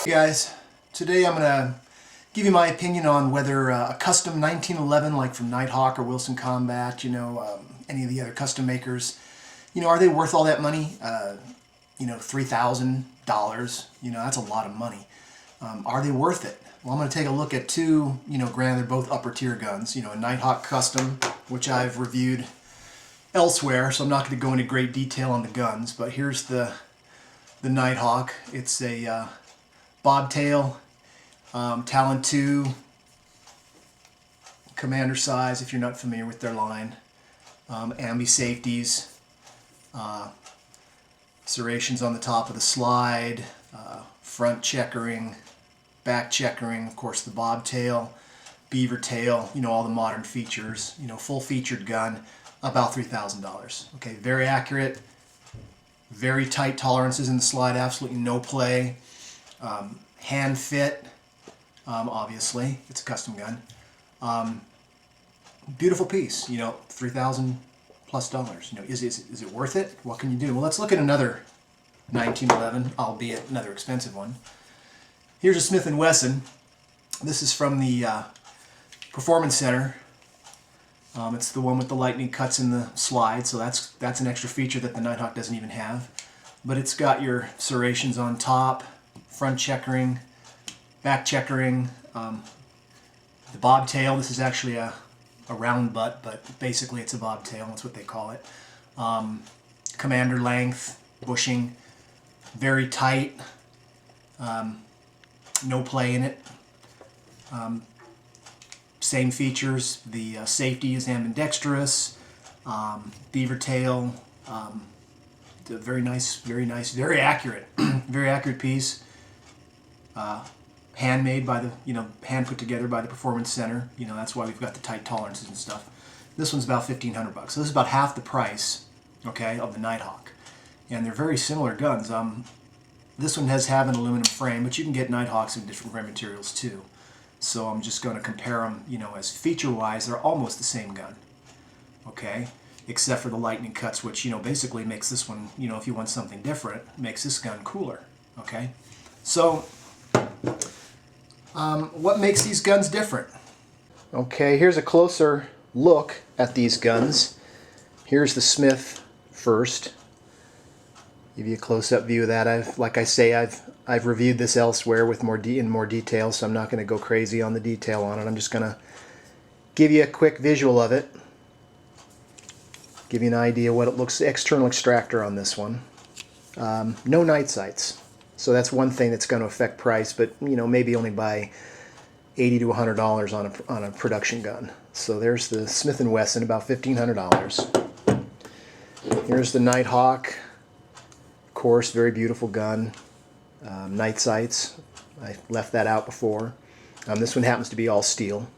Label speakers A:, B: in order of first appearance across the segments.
A: Hey guys, today I'm going to give you my opinion on whether a custom 1911 like from Nighthawk or Wilson Combat, any of the other custom makers, are they worth all that money? $3,000, that's a lot of money. Are they worth it? Well, I'm going to take a look at two, granted they're both upper tier guns, a Nighthawk custom, which I've reviewed elsewhere, so I'm not going to go into great detail on the guns, but here's the Nighthawk. It's a bobtail, Talon 2, commander size if you're not familiar with their line, ambi safeties, serrations on the top of the slide, front checkering, back checkering, of course the bobtail, beaver tail, all the modern features, full featured gun, about $3,000. Okay, very accurate, very tight tolerances in the slide, absolutely no play. Hand fit, obviously, it's a custom gun. Beautiful piece, $3,000 plus. Is it worth it? What can you do? Well, let's look at another 1911, albeit another expensive one. Here's a Smith&Wesson. This is from the Performance Center. It's the one with the lightning cuts in the slide, so that's an extra feature that the Nighthawk doesn't even have. But it's got your serrations on top, front checkering, back checkering, the bobtail. This is actually a round butt, but basically it's a bobtail, that's what they call it. Commander length, bushing, very tight, no play in it. Same features, the safety is ambidextrous, beaver tail, very nice, very accurate, very accurate piece. Handmade by the, hand put together by the Performance Center. That's why we've got the tight tolerances and stuff. This one's about $1,500. So this is about half the price, okay, of the Nighthawk. And they're very similar guns. This one does have an aluminum frame, but you can get Nighthawks in different frame materials too. So I'm just going to compare them, as feature-wise, they're almost the same gun, okay? Except for the lightning cuts, which, basically makes this one, if you want something different, makes this gun cooler, okay? So, what makes these guns different? Okay, here's a closer look at these guns. Here's the Smith first. Give you a close-up view of that. Like I say, I've reviewed this elsewhere with more detail, so I'm not going to go crazy on the detail on it. I'm just going to give you a quick visual of it. Give you an idea what it looks. External extractor on this one. No night sights. So that's one thing that's going to affect price, but maybe only by $80 to $100 on a production gun. So there's the Smith&Wesson, about $1,500. Here's the Nighthawk. Of course, very beautiful gun. Night sights. I left that out before. This one happens to be all steel.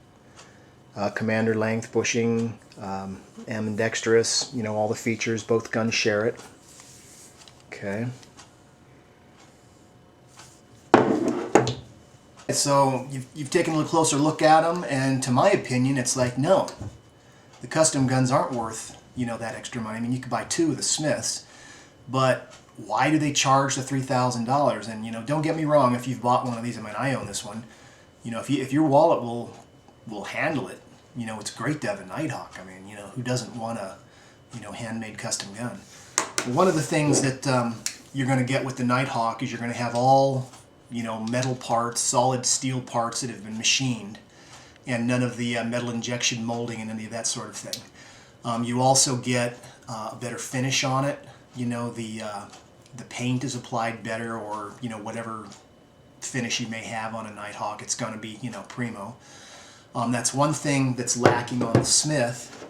A: Commander length, bushing, ambidextrous. All the features. Both guns share it. Okay. So you've taken a little closer look at them, and to my opinion, it's like, no, the custom guns aren't worth, that extra money. I mean, you could buy two of the Smiths, but why do they charge the $3,000? And, don't get me wrong, if you've bought one of these, I mean, I own this one, if your wallet will handle it, it's great to have a Nighthawk. I mean, who doesn't want a, handmade custom gun? One of the things that you're going to get with the Nighthawk is you're going to have all metal parts, solid steel parts that have been machined, and none of the metal injection molding and any of that sort of thing. You also get a better finish on it. The paint is applied better, or whatever finish you may have on a Nighthawk, it's going to be primo. That's one thing that's lacking on the Smith,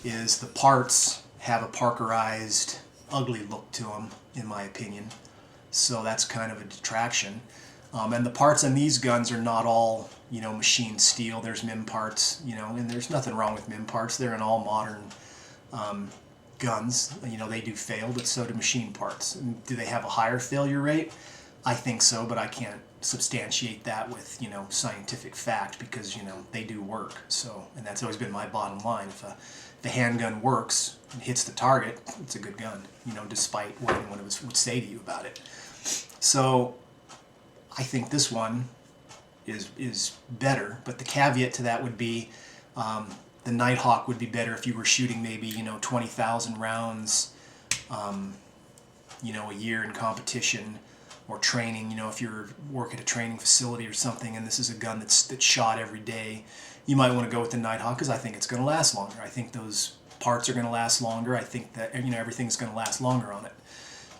A: is the parts have a Parkerized, ugly look to them, in my opinion. So that's kind of a detraction. And the parts on these guns are not all, machined steel. There's MIM parts, and there's nothing wrong with MIM parts. They're in all modern guns. They do fail, but so do machine parts. And do they have a higher failure rate? I think so, but I can't substantiate that with, scientific fact, because, they do work. So, and that's always been my bottom line. If a handgun works, and hits the target, it's a good gun, you know, despite what anyone would say to you about it. So I think this one is better, but the caveat to that would be the Nighthawk would be better if you were shooting maybe, you know, 20,000 rounds, you know, a year in competition or training. You know, if you're work at a training facility or something and this is a gun that's shot every day, you might want to go with the Nighthawk because I think it's going to last longer. I think those parts are going to last longer. I think that, you know, everything's going to last longer on it.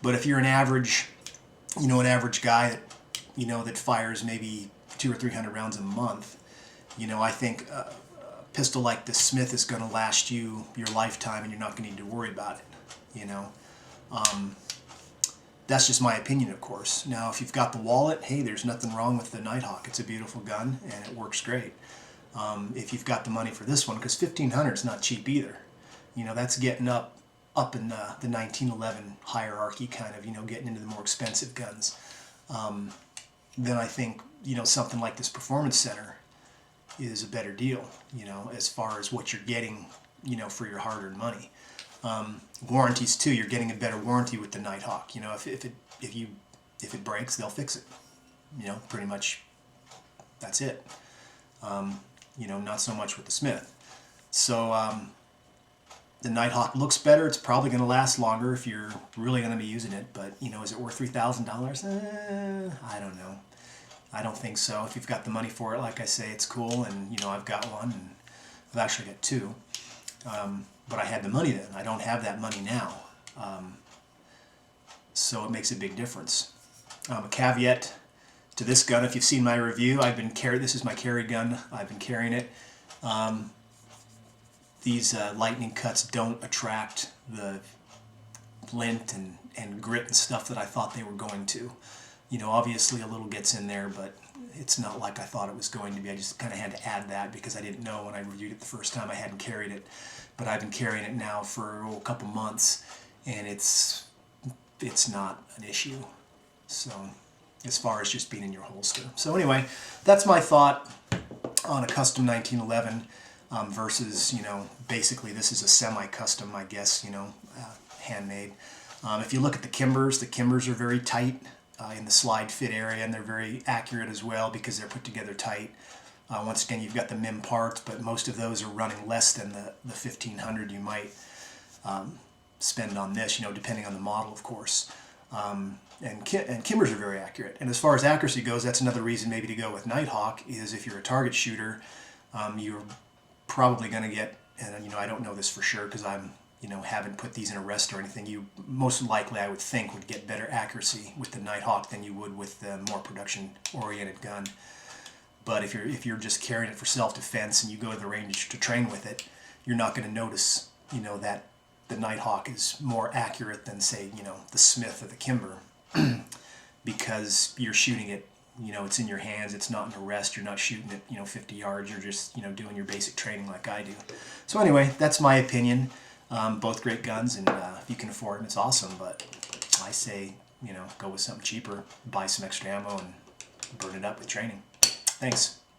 A: But if you're an average, you know, an average guy that, you know, that fires maybe 200 or 300 rounds a month, you know, I think a pistol like the Smith is going to last you your lifetime, and you're not going to need to worry about it. You know, that's just my opinion, of course. Now, if you've got the wallet, hey, there's nothing wrong with the Nighthawk. It's a beautiful gun and it works great. If you've got the money for this one, because $1,500 is not cheap either. You know, that's getting up in the 1911 hierarchy, kind of, you know, getting into the more expensive guns. Then I think, you know, something like this Performance Center is a better deal, you know, as far as what you're getting, you know, for your hard-earned money. Warranties too, you're getting a better warranty with the Nighthawk. You know, if it breaks, they'll fix it. You know, pretty much that's it. You know, not so much with the Smith. So the Nighthawk looks better. It's probably going to last longer if you're really going to be using it. But, you know, is it worth $3,000? I don't know. I don't think so. If you've got the money for it, like I say, it's cool. And, you know, I've got one, and I've actually got two. But I had the money then. I don't have that money now. So it makes a big difference. A caveat to this gun, if you've seen my review, this is my carry gun. I've been carrying it. These lightning cuts don't attract the lint and grit and stuff that I thought they were going to. You know, obviously a little gets in there, but it's not like I thought it was going to be. I just kind of had to add that because I didn't know when I reviewed it the first time. I hadn't carried it, but I've been carrying it now for a couple months, and it's not an issue. So, as far as just being in your holster. So anyway, that's my thought on a custom 1911 versus, you know, basically this is a semi-custom, I guess, you know, handmade. If you look at the Kimbers are very tight in the slide fit area, and they're very accurate as well because they're put together tight. Once again, you've got the MIM parts, but most of those are running less than the $1,500 you might spend on this, you know, depending on the model, of course. And Kimbers are very accurate. And as far as accuracy goes, that's another reason maybe to go with Nighthawk, is if you're a target shooter, you're probably going to get, and you know, I don't know this for sure because I'm, you know, haven't put these in a rest or anything, you most likely, I would think, would get better accuracy with the Nighthawk than you would with the more production-oriented gun. But if you're just carrying it for self-defense and you go to the range to train with it, you're not going to notice, you know, that the Nighthawk is more accurate than, say, you know, the Smith or the Kimber, because you're shooting it, you know, it's in your hands, it's not in a rest, you're not shooting it, you know, 50 yards, you're just, you know, doing your basic training like I do. So anyway, that's my opinion. Both great guns, and if you can afford them, it's awesome, but I say, you know, go with something cheaper, buy some extra ammo, and burn it up with training. Thanks.